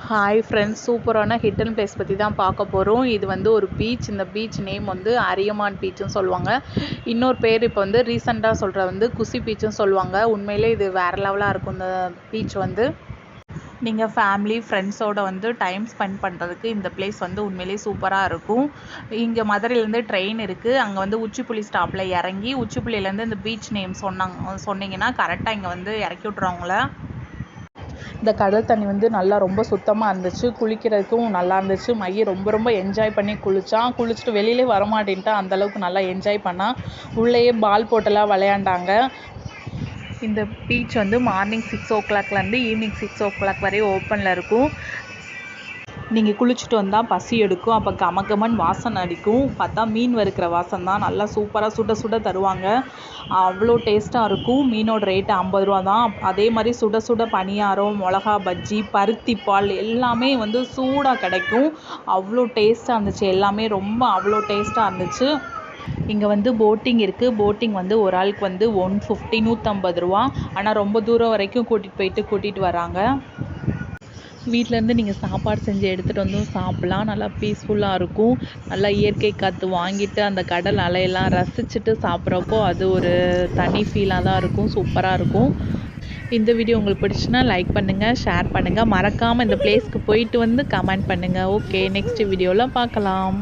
Hi friends, சூப்பரான hidden place பற்றி தான் பார்க்க போகிறோம். இது வந்து ஒரு பீச். இந்த பீச் நேம் வந்து அரியமான் பீச்சுன்னு சொல்லுவாங்க. இன்னொரு பேர் இப்போ வந்து ரீசெண்டாக சொல்கிற வந்து குசி பீச்சுன்னு சொல்லுவாங்க. உண்மையிலே இது வேறு லெவலாக இருக்கும். இந்த பீச் வந்து நீங்கள் ஃபேமிலி ஃப்ரெண்ட்ஸோடு வந்து டைம் ஸ்பெண்ட் பண்ணுறதுக்கு இந்த பிளேஸ் வந்து உண்மையிலே சூப்பராக இருக்கும். இங்கே மதுரையிலேருந்து ட்ரெயின் இருக்குது. அங்கே வந்து உச்சிப்புலி ஸ்டாப்பில் இறங்கி உச்சிப்புலியிலேருந்து இந்த பீச் நேம் சொன்னீங்கன்னா கரெக்டாக இங்கே வந்து இறக்கி விட்ருவாங்கள. இந்த கடல் தண்ணி வந்து நல்லா ரொம்ப சுத்தமாக இருந்துச்சு. குளிக்கிறதுக்கும் நல்லா இருந்துச்சு. மையை ரொம்ப என்ஜாய் பண்ணி குளிச்சுட்டு வெளியிலே வரமாட்டேன்ட்டா. அந்தளவுக்கு நல்லா என்ஜாய் பண்ணால் உள்ளேயே பால் போட்டெல்லாம் விளையாண்டாங்க. இந்த பீச் வந்து மார்னிங் 6 o'clockலேருந்து ஈவினிங் 6 o'clock வரை ஓப்பனில் இருக்கும். நீங்கள் குளிச்சுட்டு வந்தால் பசி எடுக்கும். அப்போ கமகமன் வாசனை அடிக்கும். பார்த்தா மீன் வறுக்கிற வாசம் தான். நல்லா சூப்பராக சுட தருவாங்க. அவ்வளோ டேஸ்ட்டாக இருக்கும். மீனோட ரேட்டு 50 ரூபா தான். அதே மாதிரி சுட பணியாரம், மிளகா பஜ்ஜி, பருத்தி பால் எல்லாமே வந்து சூடாக கிடைக்கும். அவ்வளோ டேஸ்ட்டாக இருந்துச்சு. எல்லாமே அவ்வளோ டேஸ்ட்டாக இருந்துச்சு. இங்கே வந்து போட்டிங் இருக்குது. போட்டிங் வந்து ஒரு ஆளுக்கு வந்து 150 150 ரூபா. ஆனால் ரொம்ப தூரம் வரைக்கும் கூட்டிகிட்டு வராங்க. வீட்டிலேருந்து நீங்கள் சாப்பாடு செஞ்சு எடுத்துகிட்டு வந்தும் சாப்பிட்லாம். நல்லா பீஸ்ஃபுல்லாக இருக்கும். நல்லா இயற்கை காற்று வாங்கிட்டு அந்த கடல் அலையெல்லாம் ரசிச்சுட்டு சாப்பிட்றப்போ அது ஒரு தனி ஃபீலாக தான் இருக்கும். சூப்பராக இருக்கும். இந்த வீடியோ உங்களுக்கு பிடிச்சுன்னா லைக் பண்ணுங்கள், ஷேர் பண்ணுங்கள். மறக்காமல் இந்த பிளேஸ்க்கு போயிட்டு வந்து கமெண்ட் பண்ணுங்கள். ஓகே, நெக்ஸ்ட் வீடியோவில் பார்க்கலாம்.